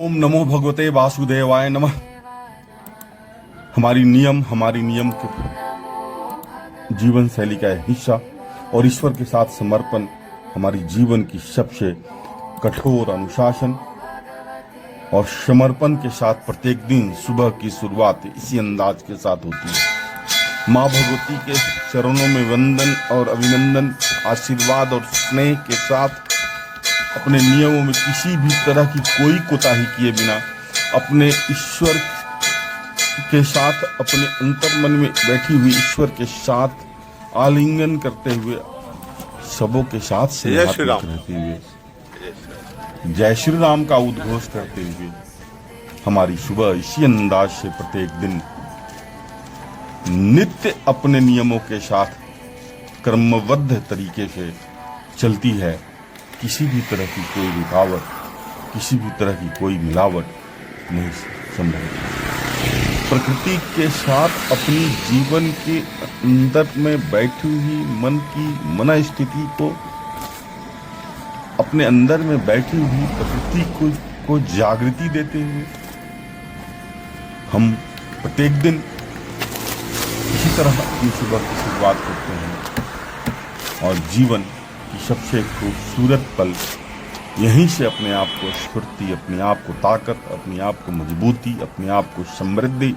ओम नमो भगवते वासुदेवाय नमः। हमारी नियम के जीवन शैली का हिस्सा और ईश्वर के साथ समर्पण हमारी जीवन की सबसे कठोर अनुशासन और समर्पण के साथ प्रत्येक दिन सुबह की शुरुआत इसी अंदाज के साथ होती है। माँ भगवती के चरणों में वंदन और अभिनंदन, आशीर्वाद और स्नेह के साथ अपने नियमों में किसी भी तरह की कोई कोताही किए बिना अपने ईश्वर के साथ, अपने अंतर्मन में बैठी हुई ईश्वर के साथ आलिंगन करते हुए, सबों के साथ स्नेहात्मक रहते हुए जय श्री राम का उद्घोष करते हुए हमारी सुबह इसी अंदाज से प्रत्येक दिन नित्य अपने नियमों के साथ क्रमबद्ध तरीके से चलती है। किसी भी तरह की कोई रुकावट, किसी भी तरह की कोई मिलावट नहीं संभव। प्रकृति के साथ अपनी जीवन के अंदर में बैठी हुई मन की मन स्थिति को, अपने अंदर में बैठी हुई प्रकृति को जागृति देते हुए हम प्रत्येक दिन इसी तरह अपनी सुबह की शुरुआत करते हैं और जीवन की सबसे खूबसूरत पल यहीं से अपने आप को स्फूर्ति, अपने आप को ताकत, अपने आप को मजबूती, अपने आप को समृद्धि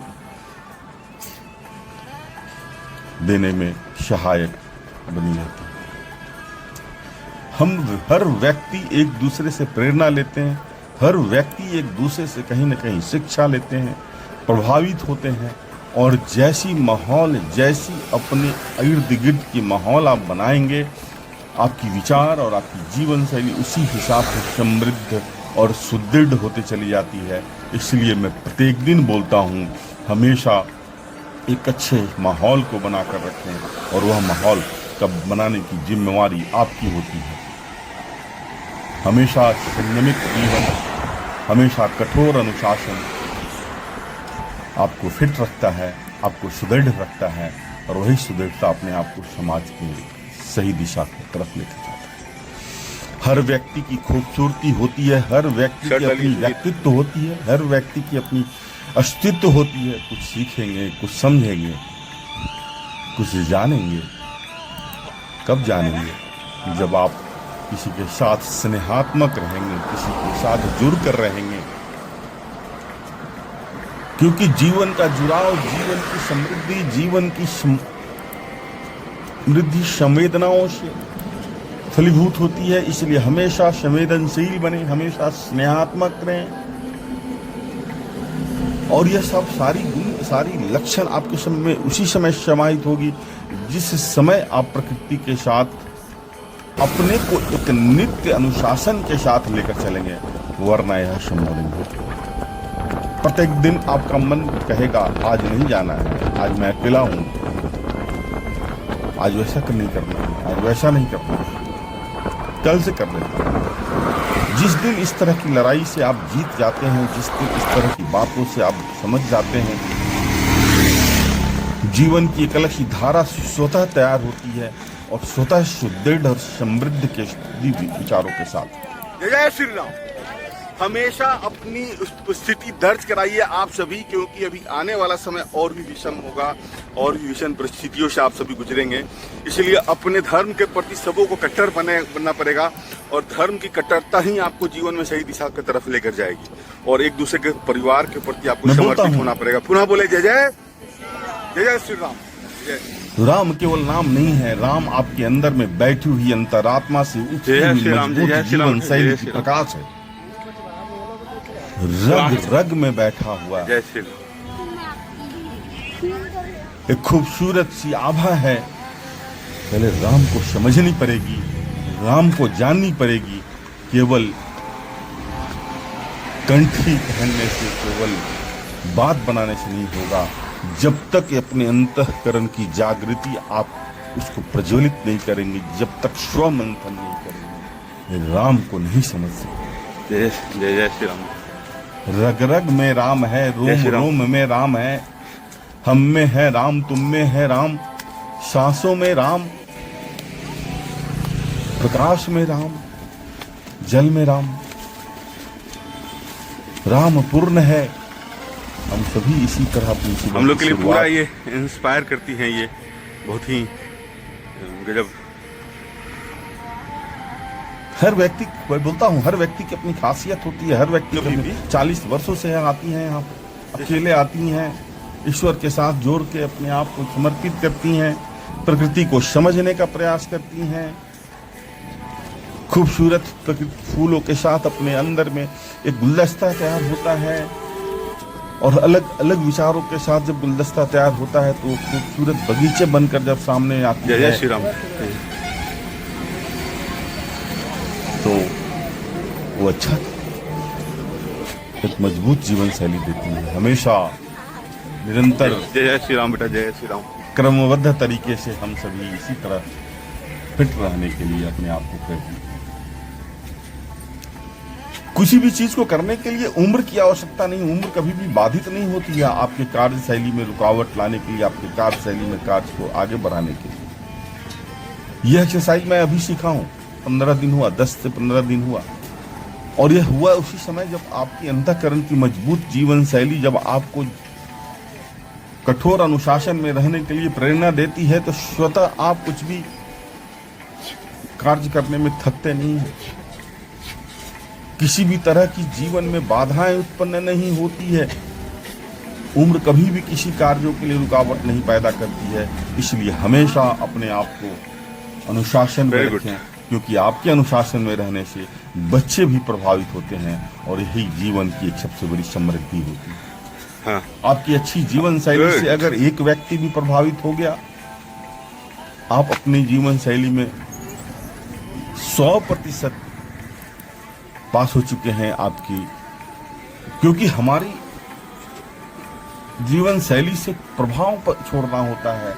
देने में सहायक बनी रहती है। हम हर व्यक्ति एक दूसरे से प्रेरणा लेते हैं, हर व्यक्ति एक दूसरे से कहीं न कहीं शिक्षा लेते हैं, प्रभावित होते हैं और जैसी माहौल, जैसी अपने इर्द गिर्द की माहौल आप बनाएंगे, आपकी विचार और आपकी जीवन शैली उसी हिसाब से समृद्ध और सुदृढ़ होते चली जाती है। इसलिए मैं प्रत्येक दिन बोलता हूँ, हमेशा एक अच्छे माहौल को बनाकर रखें और वह माहौल का बनाने की जिम्मेवारी आपकी होती है। हमेशा संयमित जीवन, हमेशा कठोर अनुशासन आपको फिट रखता है, आपको सुदृढ़ रखता है और वही सुदृढ़ता अपने आप को समाज की सही दिशा की तरफ लेकर जाता है। हर व्यक्ति की खूबसूरती होती है, हर व्यक्ति की अपनी व्यक्तित्व होती है, हर व्यक्ति की अपनी अस्तित्व होती है। कुछ सीखेंगे, कुछ समझेंगे, कुछ जानेंगे। कब जानेंगे? जब आप किसी के साथ स्नेहात्मक रहेंगे, किसी के साथ जुड़ कर रहेंगे, क्योंकि जीवन का जुड़ाव, जीवन की समृद्धि, जीवन की समृद्धि संवेदनाओं से फलीभूत होती है। इसलिए हमेशा संवेदनशील बने, हमेशा स्नेहात्मक रहें और यह सब सारी गुण, सारी लक्षण आपके समय में उसी समय समाहित होगी जिस समय आप प्रकृति के साथ अपने को एक नित्य अनुशासन के साथ लेकर चलेंगे, वरना यह संभव नहीं होगा। प्रत्येक दिन आपका मन कहेगा आज नहीं जाना है, आज मैं अकेला हूं, आज वैसा नहीं करना है, आज वैसा नहीं करना है, कल से कर लेते हैं। जिस दिन इस तरह की लड़ाई से आप जीत जाते हैं, जिस दिन इस तरह की बातों से आप समझ जाते हैं, जीवन की एक अलग सी धारा स्वतः तैयार होती है और स्वतः सुदृढ़ और समृद्ध के विचारों के साथ। जय श्री राम। हमेशा अपनी स्थिति दर्ज कराइए आप सभी, क्योंकि अभी आने वाला समय और भी विषम होगा और भी विषम परिस्थितियों से आप सभी गुजरेंगे। इसलिए अपने धर्म के प्रति सबों को कट्टर बनना पड़ेगा और धर्म की कट्टरता ही आपको जीवन में सही दिशा की तरफ लेकर जाएगी और एक दूसरे के परिवार के प्रति आपको समर्पित होना पड़ेगा। पुनः बोले जय जय जय जय श्री राम। जय राम केवल नाम नहीं है, राम आपके अंदर में बैठी हुई अंतरात्मा से उठती हुई मजबूत जीवन शैली की प्रकाश है। रग रग में बैठा हुआ एक खूबसूरत सी आभा है। पहले राम को समझनी पड़ेगी, राम को जाननी पड़ेगी। केवल कंठी पहनने से, केवल बात बनाने से नहीं होगा। जब तक अपने अंतःकरण की जागृति आप उसको प्रज्वलित नहीं करेंगे, जब तक स्व मंथन नहीं करेंगे, राम को नहीं समझ सकते। जय जय जय श्री राम। रग रग में राम है, रोम रोम में राम है, हम में है राम, तुम में है राम, सांसों में राम, प्रकाश में राम, जल में राम। राम पूर्ण है। हम सभी इसी तरह अपनी सुबह हम लोग की के लिए पूरा शुरुआत ये इंस्पायर करती हैं, ये बहुत ही गजब। हर व्यक्ति, मैं बोलता हूँ, हर व्यक्ति की अपनी खासियत होती है। हर व्यक्ति कभी भी 40 वर्षों से आती हैं यहाँ, अकेले आती हैं, ईश्वर के साथ जोड़ के अपने आप को समर्पित करती हैं, प्रकृति को समझने का प्रयास करती हैं, खूबसूरत प्रकृति फूलों के साथ अपने अंदर में एक गुलदस्ता तैयार होता है, और अलग अलग विचारों के साथ जब गुलदस्ता तैयार होता है तो खूबसूरत बगीचे बनकर जब सामने आती जय है जय श्री राम। तो वो अच्छा एक मजबूत जीवन शैली देती है। हमेशा निरंतर जय जय श्री राम बेटा, जय श्री राम। क्रमबद्ध तरीके से हम सभी इसी तरह फिट रहने के लिए अपने आप को प्रेरित करें। किसी भी चीज को करने के लिए उम्र की आवश्यकता नहीं, उम्र कभी भी बाधित नहीं होती है आपके कार्यशैली में रुकावट लाने के लिए, आपके कार्यशैली में कार्य को आगे बढ़ाने के लिए। यह एक्सरसाइज मैं अभी सीखा हूं, 15 दिन हुआ, 10 से 15 दिन हुआ, और यह हुआ उसी समय जब आपकी अंतःकरण की मजबूत जीवन शैली जब आपको कठोर अनुशासन में रहने के लिए प्रेरणा देती है, तो स्वतः आप कुछ भी कार्य करने में थकते नहीं हैं। किसी भी तरह की जीवन में बाधाएं उत्पन्न नहीं होती है। उम्र कभी भी किसी कार्यों के लिए रुकावट नहीं पैदा करती है। इसलिए हमेशा अपने आप को अनुशासन में रखें, क्योंकि आपके अनुशासन में रहने से बच्चे भी प्रभावित होते हैं, और यही जीवन की एक सबसे बड़ी समृद्धि होती है। हाँ। आपकी अच्छी जीवन शैली से अगर एक व्यक्ति भी प्रभावित हो गया, आप अपनी जीवन शैली में 100% पास हो चुके हैं आपकी। क्योंकि हमारी जीवन शैली से प्रभाव छोड़ना होता है,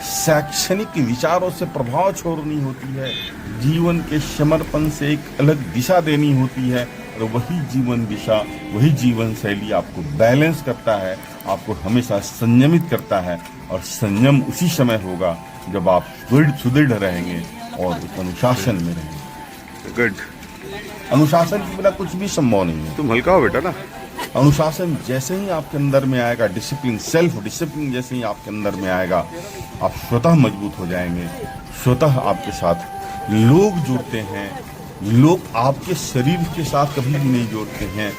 शैक्षणिक विचारों से प्रभाव छोड़नी होती है, जीवन के समर्पण से एक अलग दिशा देनी होती है, और वही जीवन दिशा, वही जीवन शैली आपको बैलेंस करता है, आपको हमेशा संयमित करता है। और संयम उसी समय होगा जब आप सुदृढ़ रहेंगे और एक अनुशासन में रहेंगे। गुड। अनुशासन के बिना कुछ भी संभव नहीं है। तुम हल्का हो बेटा ना। अनुशासन जैसे ही आपके अंदर में आएगा, डिसिप्लिन, सेल्फ डिसिप्लिन जैसे ही आपके अंदर में आएगा, आप स्वतः मजबूत हो जाएंगे। स्वतः आपके साथ लोग जुड़ते हैं, लोग आपके शरीर के साथ कभी भी नहीं जोड़ते हैं,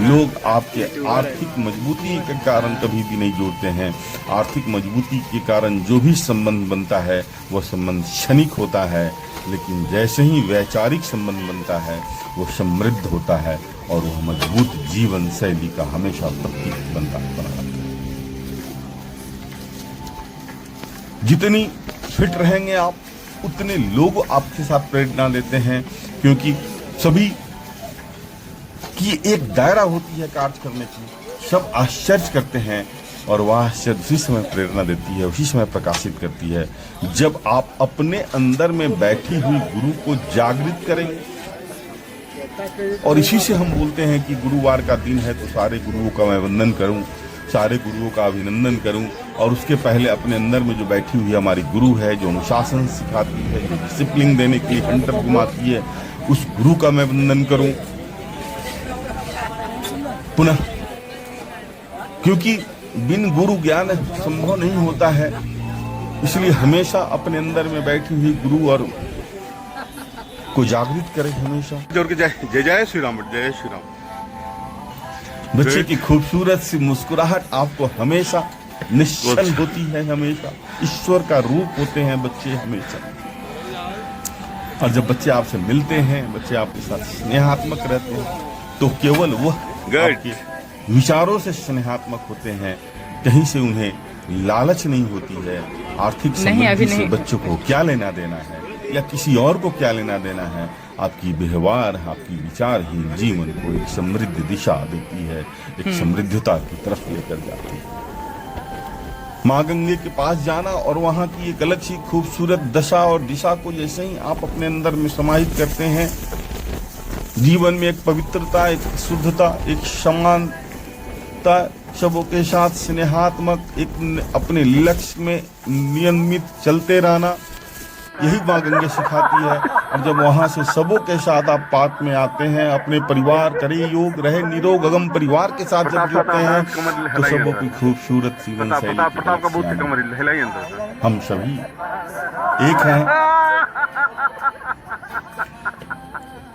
लोग आपके आर्थिक मजबूती के कारण कभी भी नहीं जोड़ते हैं। आर्थिक मजबूती के कारण जो भी संबंध बनता है वह संबंध क्षणिक होता है, लेकिन जैसे ही वैचारिक संबंध बनता है वो समृद्ध होता है, और वह मजबूत जीवन शैली का हमेशा प्रतीक बनता है। जितनी फिट रहेंगे आप, उतने लोग आपके साथ प्रेरणा देते हैं, क्योंकि सभी की एक दायरा होती है कार्य करने की। सब आश्चर्य करते हैं, और वह आश्चर्य उसी समय प्रेरणा देती है, उसी समय प्रकाशित करती है जब आप अपने अंदर में बैठी हुई गुरु को जागृत करेंगे। और इसी से हम बोलते हैं कि गुरुवार का दिन है तो सारे गुरुओं का मैं वंदन करूं, सारे गुरुओं का अभिनंदन करूं, और उसके पहले अपने अंदर में जो बैठी हुई हमारी गुरु है, जो अनुशासन सिखाती है, जो डिसिप्लिन देने के लिए हंटर घुमाती है, उस गुरु का मैं वंदन करूं पुनः। क्योंकि बिन गुरु ज्ञान संभव नहीं होता है, इसलिए हमेशा अपने अंदर में बैठी हुई गुरु और को जागृत करें हमेशा। जोर के जय जय श्री राम, जय श्री राम। बच्चे की खूबसूरत सी मुस्कुराहट आपको हमेशा निश्चल होती है, हमेशा ईश्वर का रूप होते हैं बच्चे हमेशा। और जब बच्चे आपसे मिलते हैं, बच्चे आपके साथ स्नेहात्मक रहते हैं, तो केवल वह आपके विचारों से स्नेहात्मक होते हैं, कहीं से उन्हें लालच नहीं होती है। आर्थिक समृद्धि से बच्चों को क्या लेना देना है, या किसी और को क्या लेना देना है। आपकी व्यवहार, आपकी विचारहीन जीवन को एक समृद्ध दिशा देती है, एक समृद्धता की तरफ लेकर जाती है। माँ गंगे के पास जाना और वहाँ की एक अलग सी खूबसूरत दशा और दिशा को जैसे ही आप अपने अंदर में समाहित करते हैं, जीवन में एक पवित्रता, एक शुद्धता, एक समानता, सबों के साथ स्नेहात्मक, एक अपने लक्ष्य में नियमित चलते रहना, यही माँ गंगे सिखाती है। और जब वहां से सबों के साथ आप पाठ में आते हैं, अपने परिवार करे योग रहे निरोग अगम परिवार के साथ जब जुड़ते हैं तो सबों की खूबसूरत जीवन शैली की बात सियाना। हम सभी एक हैं,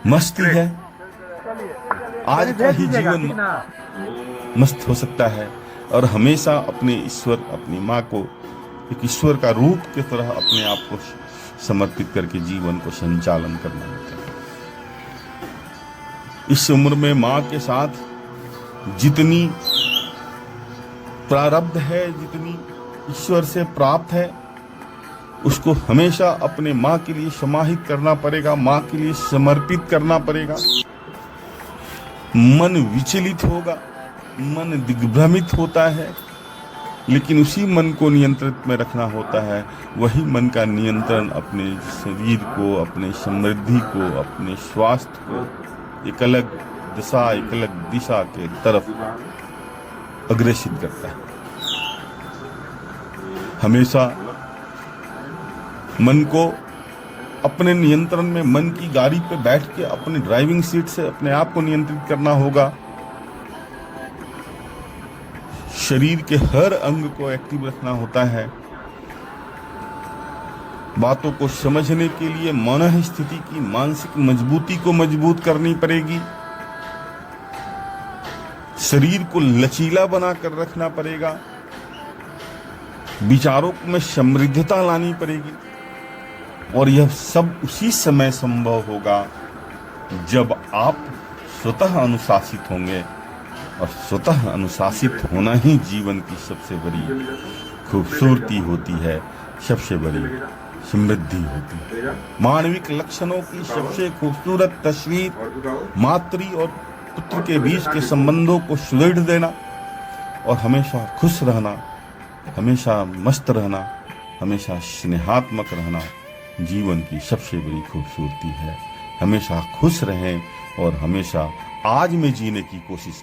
मस्ती है, आज का ही जीवन मस्त हो सकता है और हमेशा अपने ईश्वर अपनी माँ को एक ईश्वर का रूप की तरह अपने आप को समर्पित करके जीवन को संचालन करना होता है। इस उम्र में माँ के साथ जितनी प्रारब्ध है, जितनी ईश्वर से प्राप्त है, उसको हमेशा अपने माँ के लिए समाहित करना पड़ेगा, माँ के लिए समर्पित करना पड़ेगा। मन विचलित होगा, मन दिग्भ्रमित होता है, लेकिन उसी मन को नियंत्रित में रखना होता है। वही मन का नियंत्रण अपने शरीर को, अपने समृद्धि को, अपने स्वास्थ्य को एक अलग दिशा, एक अलग दिशा के तरफ अग्रेसित करता है। हमेशा मन को अपने नियंत्रण में, मन की गाड़ी पे बैठ के अपने ड्राइविंग सीट से अपने आप को नियंत्रित करना होगा। शरीर के हर अंग को एक्टिव रखना होता है। बातों को समझने के लिए मन स्थिति की मानसिक मजबूती को मजबूत करनी पड़ेगी। शरीर को लचीला बनाकर रखना पड़ेगा। विचारों में समृद्धता लानी पड़ेगी और यह सब उसी समय संभव होगा जब आप स्वतः अनुशासित होंगे और स्वतः अनुशासित होना ही जीवन की सबसे बड़ी खूबसूरती होती है, सबसे बड़ी समृद्धि होती है। मानविक लक्षणों की सबसे खूबसूरत तस्वीर मातृ और पुत्र के बीच के संबंधों को सुदृढ़ देना और हमेशा खुश रहना, हमेशा मस्त रहना, हमेशा स्नेहात्मक रहना जीवन की सबसे बड़ी खूबसूरती है। हमेशा खुश रहें और हमेशा आज में जीने की कोशिश